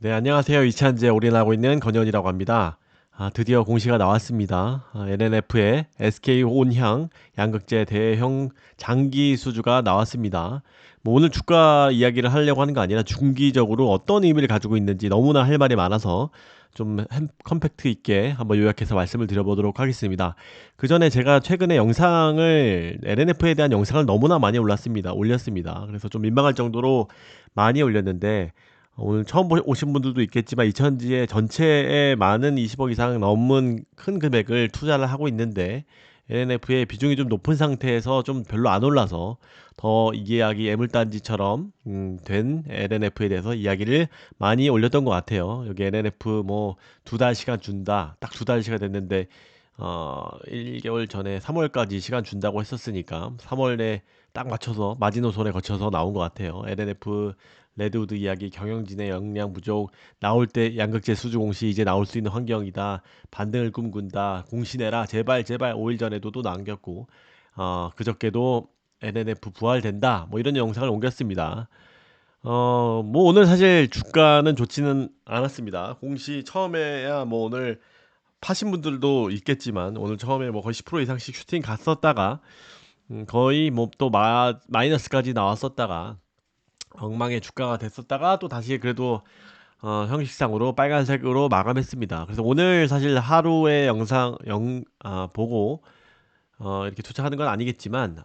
네, 안녕하세요. 이차전지에 올인하고 있는 건현이라고 합니다. 드디어 공시가 나왔습니다. LNF의 SK 온향 양극재 대형 장기 수주가 나왔습니다. 뭐 오늘 주가 이야기를 하려고 하는 거 아니라 중기적으로 어떤 의미를 가지고 있는지 너무나 할 말이 많아서 좀 컴팩트 있게 한번 요약해서 말씀을 드려보도록 하겠습니다. 그 전에 제가 최근에 영상을 LNF에 대한 영상을 너무나 많이 올렸습니다. 그래서 좀 민망할 정도로 많이 올렸는데 오늘 처음 오신 분들도 있겠지만 이천지의 전체에 많은 20억 이상 넘은 큰 금액을 투자를 하고 있는데 LNF의 비중이 좀 높은 상태에서 좀 별로 안 올라서 더 이 계약이 애물단지처럼 된 LNF에 대해서 이야기를 많이 올렸던 것 같아요. 여기 LNF 뭐 2달 시간 준다. 딱 2달 시간 됐는데 1개월 전에 3월까지 시간 준다고 했었으니까 3월에 딱 맞춰서 마지노선에 거쳐서 나온 것 같아요. LNF 레드우드 이야기, 경영진의 역량 부족, 나올 때 양극재 수주 공시 이제 나올 수 있는 환경이다. 반등을 꿈꾼다. 공시 내라. 제발 제발 5일 전에도 또 남겼고 그저께도 LNF 부활된다. 뭐 이런 영상을 옮겼습니다. 뭐 오늘 사실 주가는 좋지는 않았습니다. 공시 처음에야 뭐 오늘 파신 분들도 있겠지만 오늘 처음에 뭐 거의 10% 이상씩 슈팅 갔었다가 거의 뭐 또 마이너스까지 나왔었다가 엉망의 주가가 됐었다가 또 다시 그래도 형식상으로 빨간색으로 마감했습니다. 그래서 오늘 사실 하루의 영상 보고 이렇게 투자하는 건 아니겠지만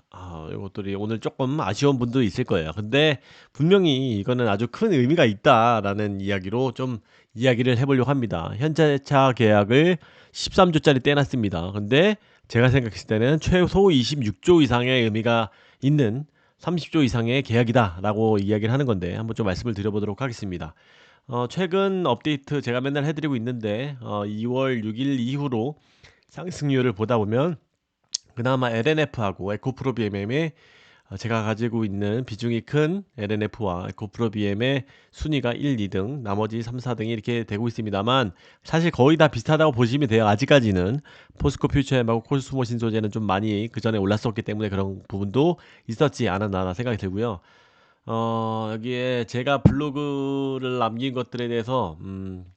이것들이 오늘 조금 아쉬운 분도 있을 거예요. 근데 분명히 이거는 아주 큰 의미가 있다라는 이야기로 좀 이야기를 해보려고 합니다. 현재차 계약을 13조짜리 떼놨습니다. 근데 제가 생각했을 때는 최소 26조 이상의 의미가 있는 30조 이상의 계약이다라고 이야기를 하는 건데 한번 좀 말씀을 드려보도록 하겠습니다. 최근 업데이트 제가 맨날 해드리고 있는데 2월 6일 이후로 상승률을 보다 보면 그나마 LNF하고 에코프로 BMM의 제가 가지고 있는 비중이 큰 LNF와 에코프로 BM의 순위가 1, 2등, 나머지 3, 4등이 이렇게 되고 있습니다만 사실 거의 다 비슷하다고 보시면 돼요. 아직까지는 포스코 퓨처엠하고 코스모 신소재는 좀 많이 그 전에 올랐었기 때문에 그런 부분도 있었지 않았나 생각이 들고요. 여기에 제가 블로그를 남긴 것들에 대해서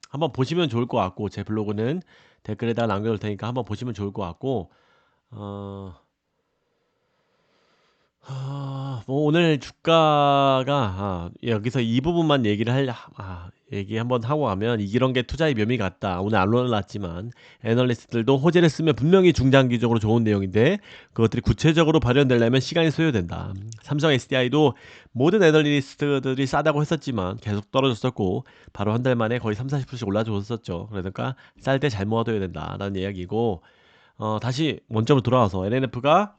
한번 보시면 좋을 것 같고 제 블로그는 댓글에다 남겨둘 테니까 한번 보시면 좋을 것 같고 어, 뭐 오늘 주가가 여기서 이 부분만 얘기 한번 하고 가면 이런 게 투자의 묘미 같다. 오늘 안 올랐지만 애널리스트들도 호재를 쓰면 분명히 중장기적으로 좋은 내용인데 그것들이 구체적으로 발현되려면 시간이 소요된다. 삼성 SDI도 모든 애널리스트들이 싸다고 했었지만 계속 떨어졌었고 바로 한 달 만에 거의 3, 40%씩 올라줬었죠. 그러니까 쌀 때 잘 모아둬야 된다라는 이야기고 다시 원점으로 돌아와서 LNF가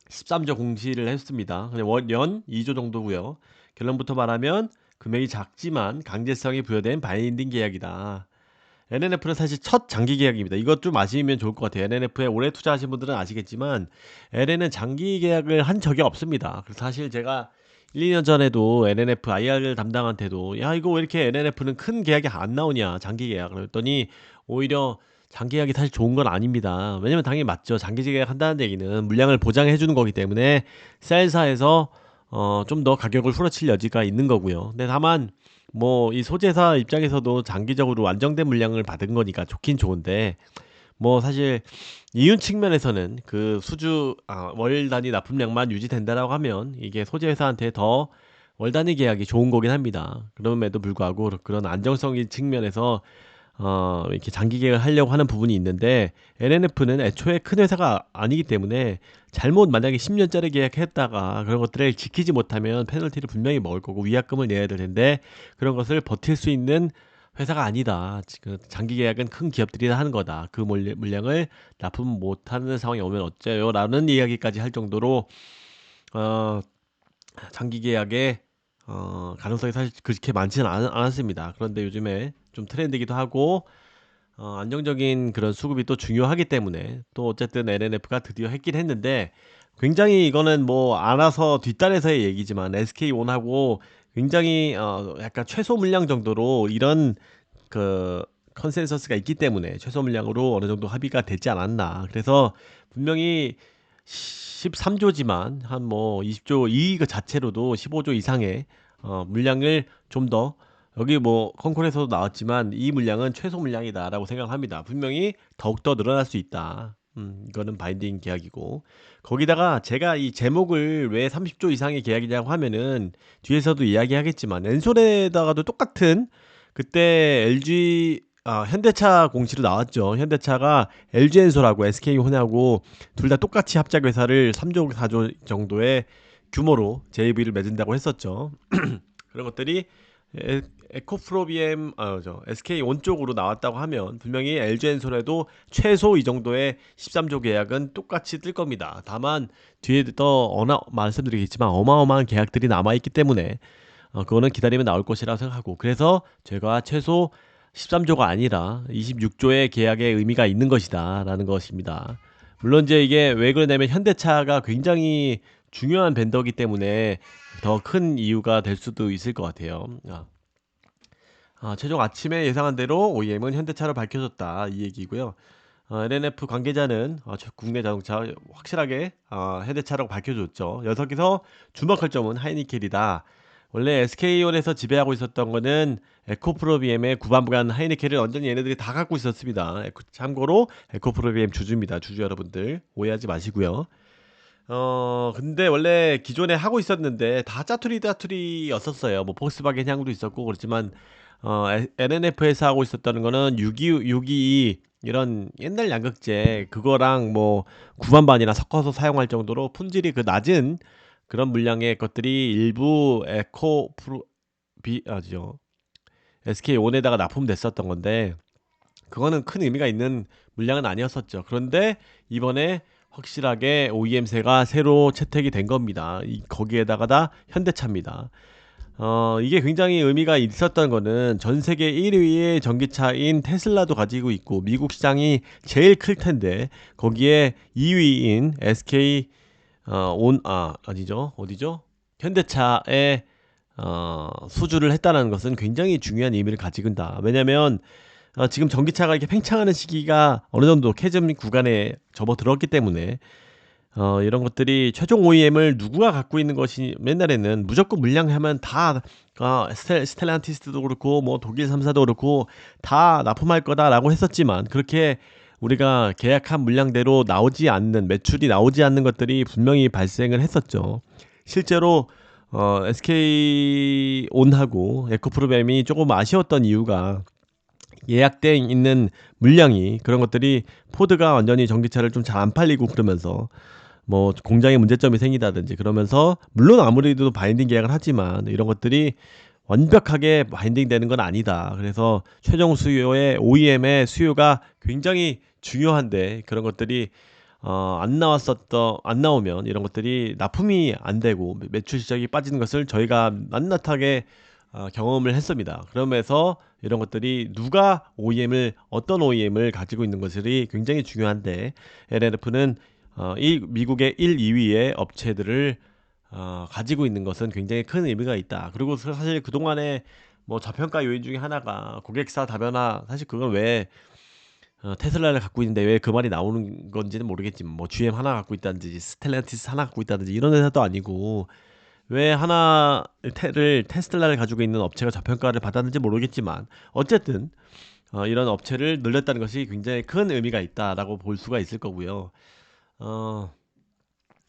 13조 공시를 했습니다. 근데 연 2조 정도고요. 결론부터 말하면 금액이 작지만 강제성이 부여된 바인딩 계약이다. NNF는 사실 첫 장기 계약입니다. 이것 좀 아시면 좋을 것 같아요. NNF에 오래 투자하신 분들은 아시겠지만 LN은 장기 계약을 한 적이 없습니다. 그래서 사실 제가 1, 2년 전에도 NNF IR 담당한테도 야 이거 왜 이렇게 NNF는 큰 계약이 안 나오냐 장기 계약 그랬더니 오히려 장기 계약이 사실 좋은 건 아닙니다. 왜냐면 당연히 맞죠. 장기 계약 한다는 얘기는 물량을 보장해 주는 거기 때문에 셀사에서 좀 더 가격을 후려칠 여지가 있는 거고요. 근데 다만 뭐 이 소재사 입장에서도 장기적으로 안정된 물량을 받은 거니까 좋긴 좋은데 뭐 사실 이윤 측면에서는 그 월 단위 납품량만 유지된다라고 하면 이게 소재 회사한테 더 월 단위 계약이 좋은 거긴 합니다. 그럼에도 불구하고 그런 안정성의 측면에서 이렇게 장기 계약을 하려고 하는 부분이 있는데 LNF는 애초에 큰 회사가 아니기 때문에 잘못 만약에 10년짜리 계약했다가 그런 것들을 지키지 못하면 페널티를 분명히 먹을 거고 위약금을 내야 될 텐데 그런 것을 버틸 수 있는 회사가 아니다. 지금 장기 계약은 큰 기업들이 하는 거다. 그 물량을 납품 못하는 상황이 오면 어째요? 라는 이야기까지 할 정도로 어, 장기 계약의 가능성이 사실 그렇게 많지는 않았습니다. 그런데 요즘에 좀 트렌드이기도 하고 안정적인 그런 수급이 또 중요하기 때문에 또 어쨌든 LNF가 드디어 했긴 했는데 굉장히 이거는 뭐 알아서 뒷단에서의 얘기지만 SK온하고 굉장히 약간 최소 물량 정도로 이런 그 컨센서스가 있기 때문에 최소 물량으로 어느 정도 합의가 되지 않았나. 그래서 분명히 13조지만 한 뭐 20조 이 그 자체로도 15조 이상의 물량을 좀 더 여기 뭐 컨콜에서도 나왔지만 이 물량은 최소 물량이다라고 생각합니다. 분명히 더욱더 늘어날 수 있다. 이거는 바인딩 계약이고 거기다가 제가 이 제목을 왜 30조 이상의 계약이냐고 하면은 뒤에서도 이야기하겠지만 엔솔에다가도 똑같은 그때 LG 현대차 공시로 나왔죠. 현대차가 LG 엔솔하고 SK 혼하고 둘 다 똑같이 합작 회사를 3조 4조 정도의 규모로 JV를 맺은다고 했었죠. 그런 것들이 에코프로비엠 SK 온 쪽으로 나왔다고 하면 분명히 LG엔솔에도 최소 이 정도의 13조 계약은 똑같이 뜰 겁니다. 다만 뒤에 더 말씀드리겠지만 어마어마한 계약들이 남아있기 때문에 그거는 기다리면 나올 것이라고 생각하고 그래서 제가 최소 13조가 아니라 26조의 계약의 의미가 있는 것이다 라는 것입니다. 물론 이제 이게 왜 그러냐면 현대차가 굉장히 중요한 벤더기 때문에 더 큰 이유가 될 수도 있을 것 같아요. 최종 아침에 예상한 대로 OEM은 현대차로 밝혀졌다 이 얘기고요. LNF 관계자는 국내 자동차 확실하게 현대차라고 밝혀줬죠. 녀석에서 주목할 점은 하이니켈이다. 원래 SK온에서 지배하고 있었던 거는 에코프로비엠의 구반부간 하이니켈을 완전히 얘네들이 다 갖고 있었습니다. 참고로 에코프로비엠 주주입니다. 주주 여러분들 오해하지 마시고요. 근데 원래 기존에 하고 있었는데 다 짜투리였었어요. 뭐 폭스바겐 향도 있었고 그렇지만 LNF에서 하고 있었다는 거는 622 이런 옛날 양극재 그거랑 뭐 구반반이나 섞어서 사용할 정도로 품질이 그 낮은 그런 물량의 것들이 일부 SK온에다가 납품됐었던 건데 그거는 큰 의미가 있는 물량은 아니었었죠. 그런데 이번에 확실하게 OEM세가 새로 채택이 된 겁니다. 거기에다가 다 현대차입니다. 이게 굉장히 의미가 있었던 거는 전 세계 1위의 전기차인 테슬라도 가지고 있고 미국 시장이 제일 클 텐데 거기에 2위인 SK 어디죠? 현대차에 수주를 했다는 것은 굉장히 중요한 의미를 가지고 있다. 왜냐면 지금 전기차가 이렇게 팽창하는 시기가 어느 정도 캐즘 구간에 접어들었기 때문에 이런 것들이 최종 OEM을 누구가 갖고 있는 것이 옛날에는 무조건 물량하면 다 스텔란티스도 그렇고 뭐 독일 3사도 그렇고 다 납품할 거다라고 했었지만 그렇게 우리가 계약한 물량대로 나오지 않는 매출이 나오지 않는 것들이 분명히 발생을 했었죠. 실제로 SK온하고 에코프로뱀이 조금 아쉬웠던 이유가 예약돼 있는 물량이 그런 것들이 포드가 완전히 전기차를 좀 잘 안 팔리고 그러면서 뭐 공장에 문제점이 생기다든지 그러면서 물론 아무래도 바인딩 계약을 하지만 이런 것들이 완벽하게 바인딩 되는 건 아니다. 그래서 최종 수요의 OEM의 수요가 굉장히 중요한데 그런 것들이 안 나오면 이런 것들이 납품이 안 되고 매출 실적이 빠지는 것을 저희가 낱낱하게 경험을 했습니다. 그러면서 이런 것들이 어떤 OEM을 가지고 있는 것이 굉장히 중요한데 LNF는 이 미국의 1, 2위의 업체들을 가지고 있는 것은 굉장히 큰 의미가 있다. 그리고 사실 그동안에 뭐 저평가 요인 중에 하나가 고객사 다변화 사실 그건 왜 테슬라를 갖고 있는데 왜 그 말이 나오는 건지는 모르겠지만 뭐 GM 하나 갖고 있다든지 스텔란티스 하나 갖고 있다든지 이런 회사도 아니고 왜 테슬라를 가지고 있는 업체가 저평가를 받았는지 모르겠지만 어쨌든 이런 업체를 늘렸다는 것이 굉장히 큰 의미가 있다라고 볼 수가 있을 거고요. 어,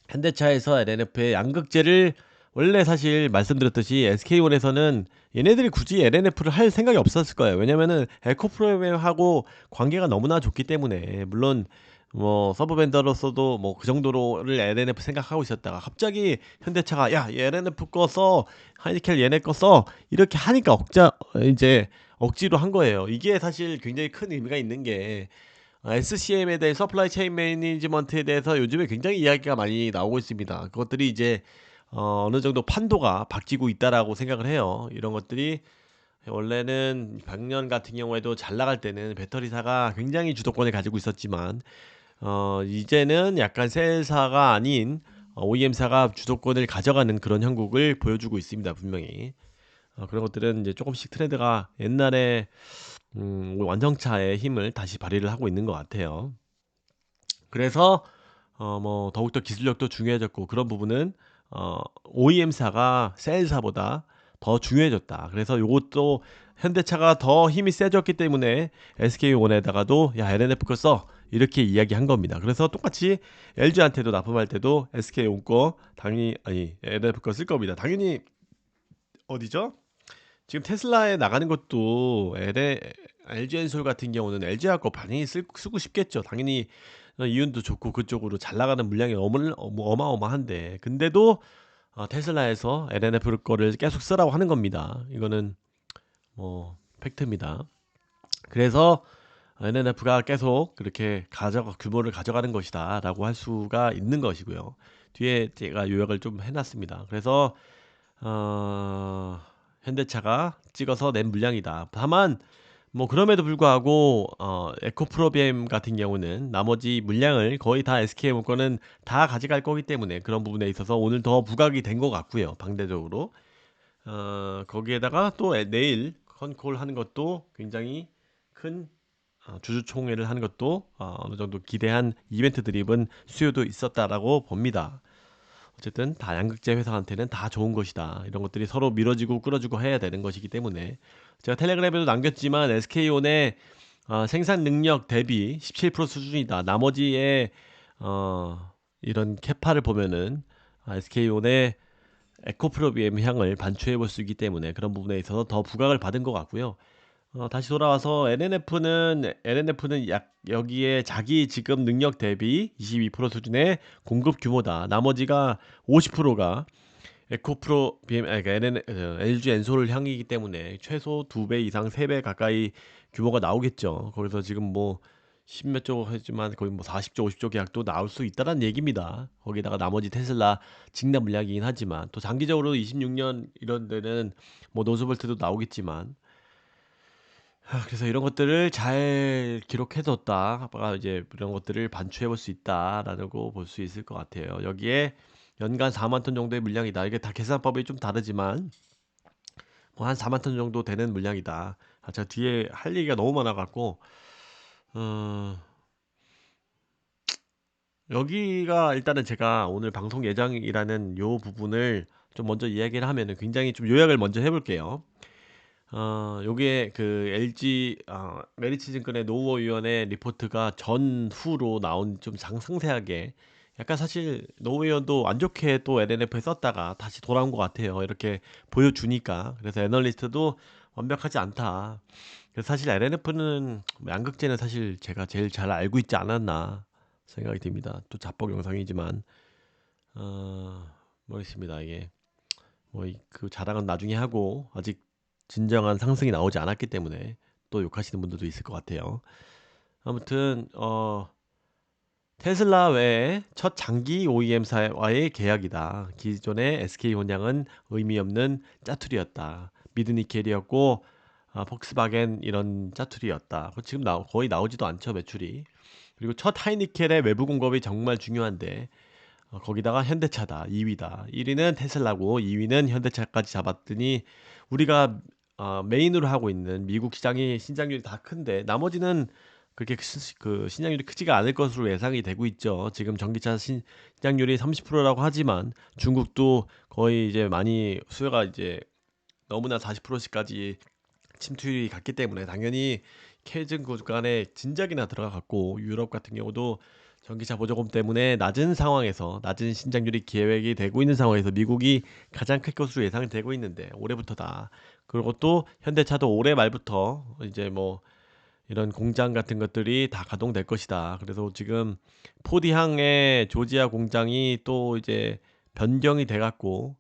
현대차에서 LNF의 양극재를 원래 사실 말씀드렸듯이 SK온에서는 얘네들이 굳이 LNF를 할 생각이 없었을 거예요. 왜냐면은 에코프로그램하고 관계가 너무나 좋기 때문에 물론 뭐 서브 벤더로서도 뭐 그 정도로를 LNF 생각하고 있었다가 갑자기 현대차가 야 얘 LNF 거 써, 하이니켈 얘네 거 써 이렇게 하니까 이제 억지로 한 거예요. 이게 사실 굉장히 큰 의미가 있는 게 SCM에 대해 서플라이 체인 매니지먼트에 대해서 요즘에 굉장히 이야기가 많이 나오고 있습니다. 그것들이 이제 어느 정도 판도가 바뀌고 있다라고 생각을 해요. 이런 것들이 원래는 작년 같은 경우에도 잘 나갈 때는 배터리사가 굉장히 주도권을 가지고 있었지만 이제는 약간 셀사가 아닌 OEM사가 주도권을 가져가는 그런 형국을 보여주고 있습니다. 분명히 그런 것들은 이제 조금씩 트렌드가 옛날에 완성차의 힘을 다시 발휘를 하고 있는 것 같아요. 그래서 뭐 더욱더 기술력도 중요해졌고 그런 부분은 OEM사가 셀사보다 더 중요해졌다. 그래서 요것도 현대차가 더 힘이 세졌기 때문에 SK온에다가도 야 LNF 거 써 이렇게 이야기한 겁니다. 그래서 똑같이 LG한테도 납품할 때도 SK온 거 당연히 아니 LNF 거 쓸 겁니다. 당연히 어디죠? 지금 테슬라에 나가는 것도 LG 엔솔 같은 경우는 LG하고 반응이 쓰고 싶겠죠. 당연히 이윤도 좋고 그쪽으로 잘 나가는 물량이 어마어마한데 근데도 테슬라에서 LNF 거를 계속 쓰라고 하는 겁니다. 이거는 뭐 팩트입니다. 그래서 NNF가 계속 그렇게 규모를 가져가는 것이다 라고 할 수가 있는 것이고요. 뒤에 제가 요약을 좀 해놨습니다. 그래서 현대차가 찍어서 낸 물량이다. 다만 뭐 그럼에도 불구하고 에코프로비엠 같은 경우는 나머지 물량을 거의 다 SK에서는 다 가져갈 거기 때문에 그런 부분에 있어서 오늘 더 부각이 된 것 같고요. 방대적으로 거기에다가 또 내일 컨콜 하는 것도 굉장히 큰 주주총회를 하는 것도 어느 정도 기대한 이벤트 드립은 수요도 있었다라고 봅니다. 어쨌든 다 양극재 회사한테는 다 좋은 것이다. 이런 것들이 서로 밀어지고 끌어주고 해야 되는 것이기 때문에 제가 텔레그램에도 남겼지만 SK온의 생산 능력 대비 17% 수준이다. 나머지의 이런 캐파를 보면은 SK온의 에코프로비엠 향을 반추해 볼 수 있기 때문에 그런 부분에 있어서 더 부각을 받은 것 같고요. 다시 돌아와서 LNF는 여기에 자기 지금 능력 대비 22% 수준의 공급 규모다. 나머지가 50%가 에코프로 BM, 아니, 그러니까 LG 엔솔 향이기 때문에 최소 2배 이상 3배 가까이 규모가 나오겠죠. 거기서 지금 뭐 10몇 조 했지만 거의 뭐 40조 50조 계약도 나올 수 있다는 얘기입니다. 거기다가 나머지 테슬라 직납 물량이긴 하지만 또 장기적으로 26년 이런 데는 뭐 노즈볼트도 나오겠지만 그래서 이런 것들을 잘 기록해뒀다. 아빠가 이제 이런 것들을 반추해 볼 수 있다라고 볼 수 있을 것 같아요. 여기에 연간 4만 톤 정도의 물량이다. 이게 다 계산법이 좀 다르지만 뭐 한 4만 톤 정도 되는 물량이다. 제가 뒤에 할 얘기가 너무 많아갖고 어, 여기가 일단은 제가 오늘 방송 예정이라는 요 부분을 좀 먼저 이야기를 하면은 굉장히 좀 요약을 먼저 해볼게요. 요게 그 LG 메리츠증권의 노후위원회 리포트가 전후로 나온 좀 상세하게 약간 사실 노후위원도 안 좋게 또 LNF에 썼다가 다시 돌아온 것 같아요. 이렇게 보여주니까 그래서 애널리스트도 완벽하지 않다. 그래서 사실 LNF는 양극재는 사실 제가 제일 잘 알고 있지 않았나 생각이 듭니다. 또 자뻑 영상이지만 어, 모르겠습니다. 이게 뭐 그 자랑은 나중에 하고 아직 진정한 상승이 나오지 않았기 때문에 또 욕하시는 분들도 있을 것 같아요. 아무튼 테슬라 외에 첫 장기 OEM사와의 계약이다. 기존의 SK온양은 의미 없는 짜투리였다. 미드니켈이었고 폭스바겐 이런 짜투리였다. 지금 거의 나오지도 않죠 매출이. 그리고 첫 하이니켈의 외부 공급이 정말 중요한데 거기다가 현대차다 2위다. 1위는 테슬라고 2위는 현대차까지 잡았더니 우리가 메인으로 하고 있는 미국 시장이 신장률이 다 큰데 나머지는 그렇게 그 신장률이 크지가 않을 것으로 예상이 되고 있죠. 지금 전기차 신장률이 30%라고 하지만 중국도 거의 이제 많이 수요가 이제 너무나 40%씩까지 침투율이 갔기 때문에 당연히 케이즌 구간에 진작이나 들어갔고 유럽 같은 경우도 전기차 보조금 때문에 낮은 신장률이 계획이 되고 있는 상황에서 미국이 가장 클 것으로 예상이 되고 있는데 올해부터다. 그리고 또 현대차도 올해 말부터 이제 뭐 이런 공장 같은 것들이 다 가동될 것이다. 그래서 지금 포디항의 조지아 공장이 또 이제 변경이 돼 갖고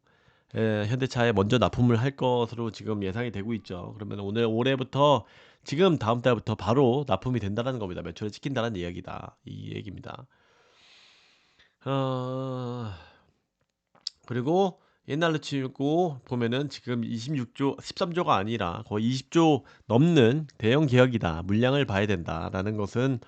현대차에 먼저 납품을 할 것으로 지금 예상이 되고 있죠. 그러면 올해부터 지금 다음 달부터 바로 납품이 된다는 겁니다. 매출에 찍힌다는 이야기다. 이 얘기입니다. 어, 그리고 옛날로 치고 보면은 지금 26조, 13조가 아니라 거의 20조 넘는 대형 기업이다. 물량을 봐야 된다라는 것은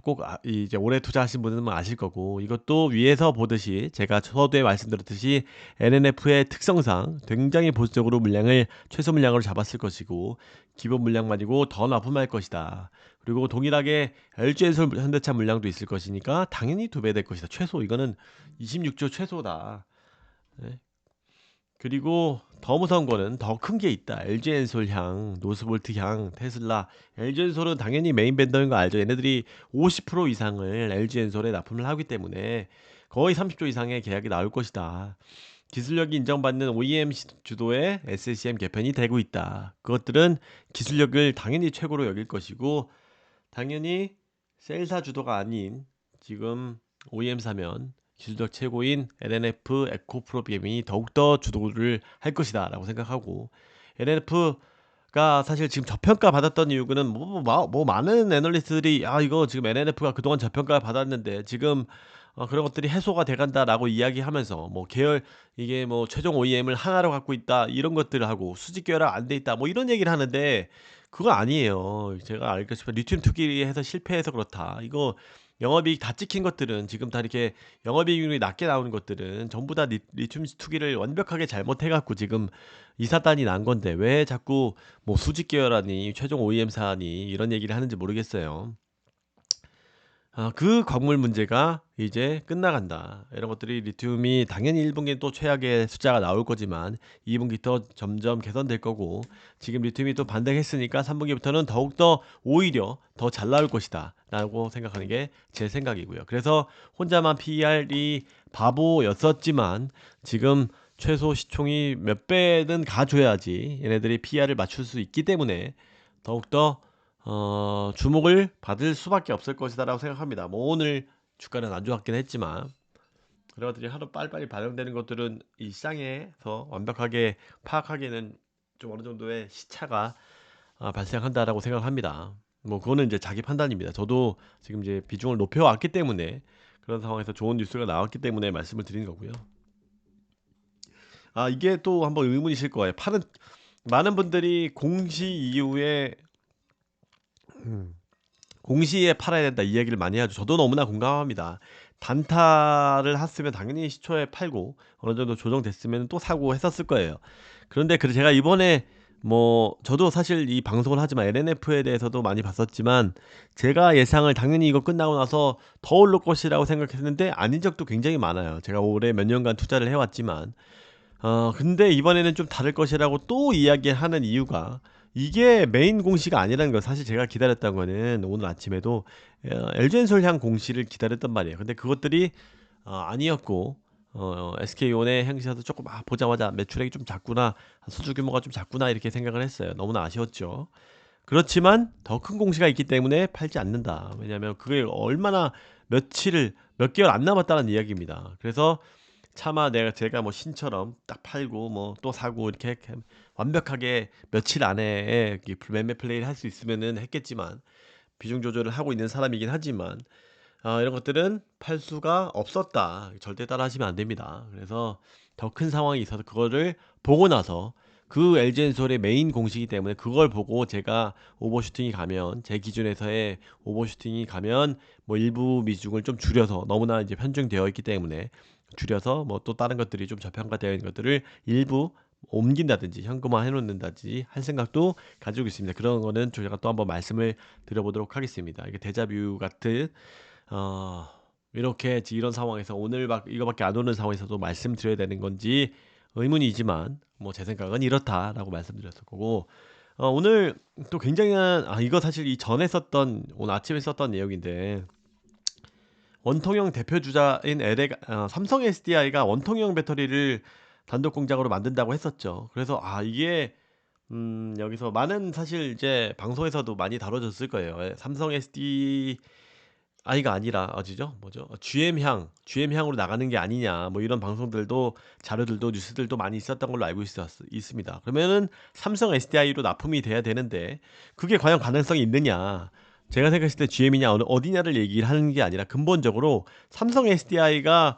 꼭 이제 오래 투자하신 분은 아실 거고 이것도 위에서 보듯이 제가 서두에 말씀드렸듯이 NNF의 특성상 굉장히 보수적으로 물량을 최소 물량으로 잡았을 것이고 기본 물량만 이고 더 납품할 것이다. 그리고 동일하게 LG엔솔 현대차 물량도 있을 것이니까 당연히 2배 될 것이다. 최소 이거는 26조 최소다. 네. 그리고 더 무서운 거는 더 큰 게 있다. LG엔솔 향, 노스볼트 향, 테슬라. LG엔솔은 당연히 메인 벤더인 거 알죠. 얘네들이 50% 이상을 LG엔솔에 납품을 하기 때문에 거의 30조 이상의 계약이 나올 것이다. 기술력이 인정받는 OEM 주도의 SCM 개편이 되고 있다. 그것들은 기술력을 당연히 최고로 여길 것이고, 당연히 셀사 주도가 아닌 지금 OEM 사면 기술력 최고인 LNF 에코프로비엠이 더욱더 주도를 할 것이다 라고 생각하고, LNF가 사실 지금 저평가 받았던 이유는 뭐 많은 애널리스트들이 이거 지금 LNF가 그동안 저평가 받았는데 지금 그런 것들이 해소가 돼간다라고 이야기하면서 뭐 계열 이게 뭐 최종 OEM을 하나로 갖고 있다 이런 것들을 하고 수직 계열화 안 돼 있다 뭐 이런 얘기를 하는데, 그거 아니에요. 제가 알겠지만 리튬 투기해서 실패해서 그렇다. 이거 영업이익 다 찍힌 것들은 지금 다 이렇게 영업이익률이 낮게 나오는 것들은 전부 다 리튬 투기를 완벽하게 잘못해갖고 지금 이사단이 난 건데, 왜 자꾸 뭐 수직 계열하니 최종 OEM사니 이런 얘기를 하는지 모르겠어요. 그 광물 문제가 이제 끝나간다. 이런 것들이 리튬이 당연히 1분기는 또 최악의 숫자가 나올 거지만 2분기부터 점점 개선될 거고, 지금 리튬이 또 반등했으니까 3분기부터는 더욱더 오히려 더 잘 나올 것이다 라고 생각하는 게 제 생각이고요. 그래서 혼자만 PER이 바보였었지만 지금 최소 시총이 몇 배는 가줘야지 얘네들이 PER을 맞출 수 있기 때문에 더욱더 주목을 받을 수밖에 없을 것이다라고 생각합니다. 뭐 오늘 주가는 안 좋았긴 했지만 그런 것들이 하루 빨리빨리 반영되는 것들은 이 시장에서 완벽하게 파악하기에는 좀 어느 정도의 시차가 발생한다라고 생각합니다. 뭐 그거는 이제 자기 판단입니다. 저도 지금 이제 비중을 높여왔기 때문에 그런 상황에서 좋은 뉴스가 나왔기 때문에 말씀을 드리는 거고요. 이게 또 한번 의문이실 거예요. 많은 분들이 공시 이후에 공시에 팔아야 된다 이 얘기를 많이 하죠. 저도 너무나 공감합니다. 단타를 했으면 당연히 시초에 팔고 어느 정도 조정됐으면 또 사고 했었을 거예요. 그런데 제가 이번에 뭐 저도 사실 이 방송을 하지만 LNF에 대해서도 많이 봤었지만, 제가 예상을 당연히 이거 끝나고 나서 더 오를 것이라고 생각했는데 아닌 적도 굉장히 많아요. 제가 올해 몇 년간 투자를 해왔지만 근데 이번에는 좀 다를 것이라고 또 이야기하는 이유가, 이게 메인 공시가 아니라는 거. 사실 제가 기다렸던 거는 오늘 아침에도 LG엔솔향 공시를 기다렸단 말이에요. 근데 그것들이 아니었고, SK온의 행사도 조금 보자마자 매출액이 좀 작구나, 수주 규모가 좀 작구나 이렇게 생각을 했어요. 너무나 아쉬웠죠. 그렇지만 더 큰 공시가 있기 때문에 팔지 않는다. 왜냐하면 그게 얼마나 몇 개월 안 남았다는 이야기입니다. 그래서 차마 제가 뭐 신처럼 딱 팔고 뭐 또 사고 이렇게 완벽하게 며칠 안에 매매 플레이를 할 수 있으면은 했겠지만, 비중 조절을 하고 있는 사람이긴 하지만 이런 것들은 팔 수가 없었다. 절대 따라하시면 안 됩니다. 그래서 더 큰 상황이 있어서 그거를 보고 나서, 그 LG엔솔의 메인 공시이기 때문에 그걸 보고 제가 오버슈팅이 가면, 제 기준에서의 오버슈팅이 가면 뭐 일부 비중을 좀 줄여서, 너무나 이제 편중되어 있기 때문에 줄여서 뭐 또 다른 것들이 좀 저평가되어 있는 것들을 일부 옮긴다든지 현금화 해놓는다든지 할 생각도 가지고 있습니다. 그런 거는 제가 또 한번 말씀을 드려보도록 하겠습니다. 이게 데자뷰 같은 어, 이렇게 이런 상황에서 오늘 이거밖에 안 오는 상황에서도 말씀드려야 되는 건지 의문이지만, 뭐 제 생각은 이렇다라고 말씀드렸을 거고, 오늘 또 굉장한 이거 사실 이 전에 썼던, 오늘 아침에 썼던 내용인데, 원통형 대표 주자인 삼성 SDI가 원통형 배터리를 단독 공장으로 만든다고 했었죠. 그래서 이게 여기서 많은, 사실 이제 방송에서도 많이 다뤄졌을 거예요. 삼성 SDI가 아니라 어디죠? 뭐죠? GM향으로 나가는 게 아니냐. 뭐 이런 방송들도, 자료들도, 뉴스들도 많이 있었던 걸로 알고 있습니다. 그러면은 삼성 SDI로 납품이 돼야 되는데 그게 과연 가능성이 있느냐? 제가 생각했을 때 GM이냐 어디냐를 얘기를 하는 게 아니라, 근본적으로 삼성 SDI가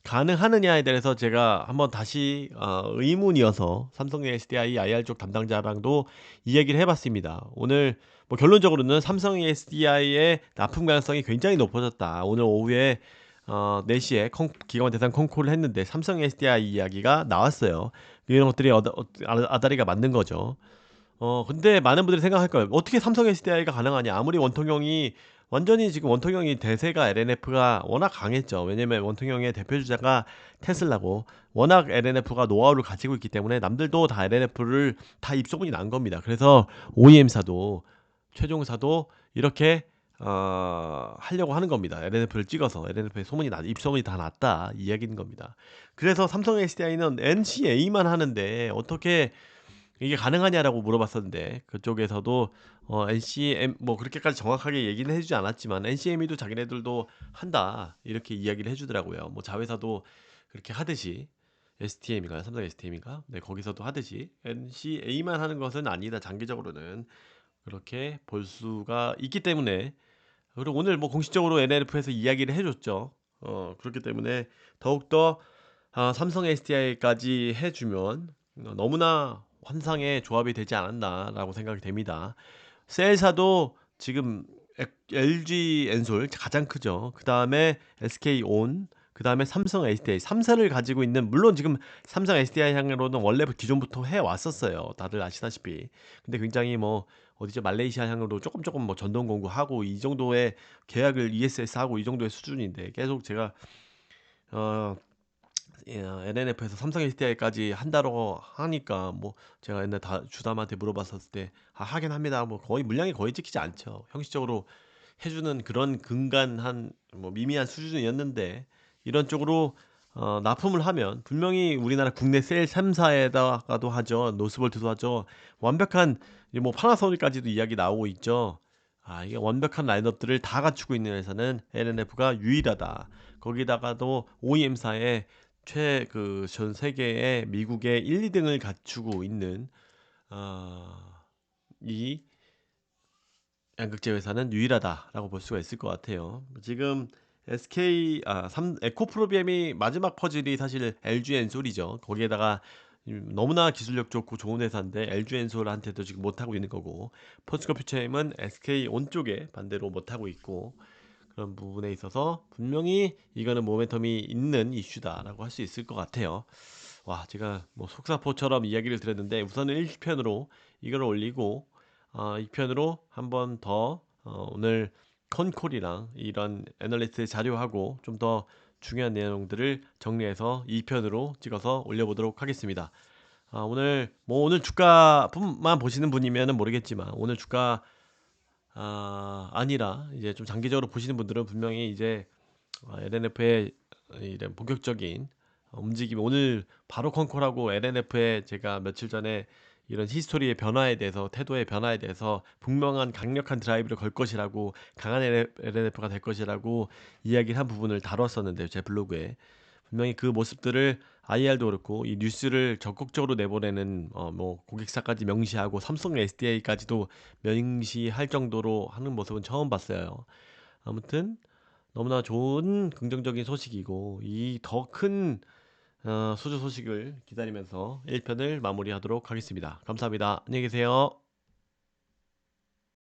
가능하느냐에 대해서 제가 한번 다시 의문이어서 삼성 SDI IR 쪽 담당자랑도 이야기를 해봤습니다. 오늘 뭐 결론적으로는 삼성 SDI의 납품 가능성이 굉장히 높아졌다. 오늘 오후에 4시에 기관 대상 콩콜을 했는데 삼성 SDI 이야기가 나왔어요. 이런 것들이 아다리가 맞는 거죠. 근데 많은 분들이 생각할 거예요. 어떻게 삼성 SDI가 가능하냐? 아무리 원통형이 완전히 지금 원통형이 대세가 LNF가 워낙 강했죠. 왜냐면 원통형의 대표 주자가 테슬라고 워낙 LNF가 노하우를 가지고 있기 때문에 남들도 다 LNF를 다 입소문이 난 겁니다. 그래서 OEM사도 최종사도 이렇게 하려고 하는 겁니다. LNF를 찍어서 LNF의 입소문이 다 났다 이 이야기인 겁니다. 그래서 삼성 SDI는 NCA만 하는데 어떻게 이게 가능하냐라고 물어봤었는데 그쪽에서도 NCM 뭐 그렇게까지 정확하게 얘기는 해주지 않았지만 NCME도 자기네들도 한다 이렇게 이야기를 해주더라고요. 뭐 자회사도 그렇게 하듯이 STM인가요? 삼성 STM인가? 네, 거기서도 하듯이 NCA만 하는 것은 아니다. 장기적으로는 그렇게 볼 수가 있기 때문에 그리고 오늘 뭐 공식적으로 NLF에서 이야기를 해줬죠. 그렇기 때문에 더욱더 삼성 SDI까지 해주면 너무나 환상의 조합이 되지 않았나라고 생각이 됩니다. 셀사도 지금 LG 엔솔 가장 크죠. 그 다음에 SK온, 그 다음에 삼성 SDI 3사를 가지고 있는 물론 지금 삼성 SDI 향으로는 원래 기존부터 해 왔었어요. 다들 아시다시피. 근데 굉장히 뭐 어디죠 말레이시아 향으로 조금 뭐 전동 공구하고 이 정도의 계약을 ESS 하고 이 정도의 수준인데 계속 제가 어 NNF에서 삼성 SDI까지 한다고 하니까 뭐 제가 옛날 다 주담한테 물어봤었을 때 하긴 합니다. 뭐 거의 물량이 거의 찍히지 않죠. 형식적으로 해주는 그런 근간한 뭐 미미한 수준이었는데 이런 쪽으로 납품을 하면 분명히 우리나라 국내 셀 3사에다가도 하죠. 노스볼트도 하죠. 완벽한 이제 뭐 파나소닉까지도 이야기 나오고 있죠. 이게 완벽한 라인업들을 다 갖추고 있는 회사는 LNF가 유일하다. 거기다가도 OEM사의 전 세계의 미국의 1, 2등을 갖추고 있는 이 양극재 회사는 유일하다라고 볼 수가 있을 것 같아요. 지금 에코프로비엠이 마지막 퍼즐이 사실 LG 엔솔이죠. 거기에다가 너무나 기술력 좋고 좋은 회사인데 LG 엔솔한테도 지금 못하고 있는 거고 포스코 퓨처엠은 SK온 쪽에 반대로 못하고 있고 그런 부분에 있어서 분명히 이거는 모멘텀이 있는 이슈다라고 할 수 있을 것 같아요. 와, 제가 뭐 속사포처럼 이야기를 드렸는데 우선은 1편으로 이걸 올리고 2편으로 한 번 더 오늘 컨콜이랑 이런 애널리스트 자료하고 좀 더 중요한 내용들을 정리해서 2편으로 찍어서 올려보도록 하겠습니다. 오늘 주가뿐만 보시는 분이면 모르겠지만 오늘 주가 아니라 이제 좀 장기적으로 보시는 분들은 분명히 이제 LNF의 이런 본격적인 움직임 오늘 바로 컨콜하고 LNF의 제가 며칠 전에 이런 히스토리의 변화에 대해서 태도의 변화에 대해서 분명한 강력한 드라이브를 걸 것이라고 강한 LNF가 될 것이라고 이야기를 한 부분을 다뤘었는데요 제 블로그에 분명히 그 모습들을 IR도 그렇고 이 뉴스를 적극적으로 내보내는 뭐 고객사까지 명시하고 삼성 SDA까지도 명시할 정도로 하는 모습은 처음 봤어요. 아무튼 너무나 좋은 긍정적인 소식이고 이 더 큰 수주 소식을 기다리면서 1편을 마무리하도록 하겠습니다. 감사합니다. 안녕히 계세요.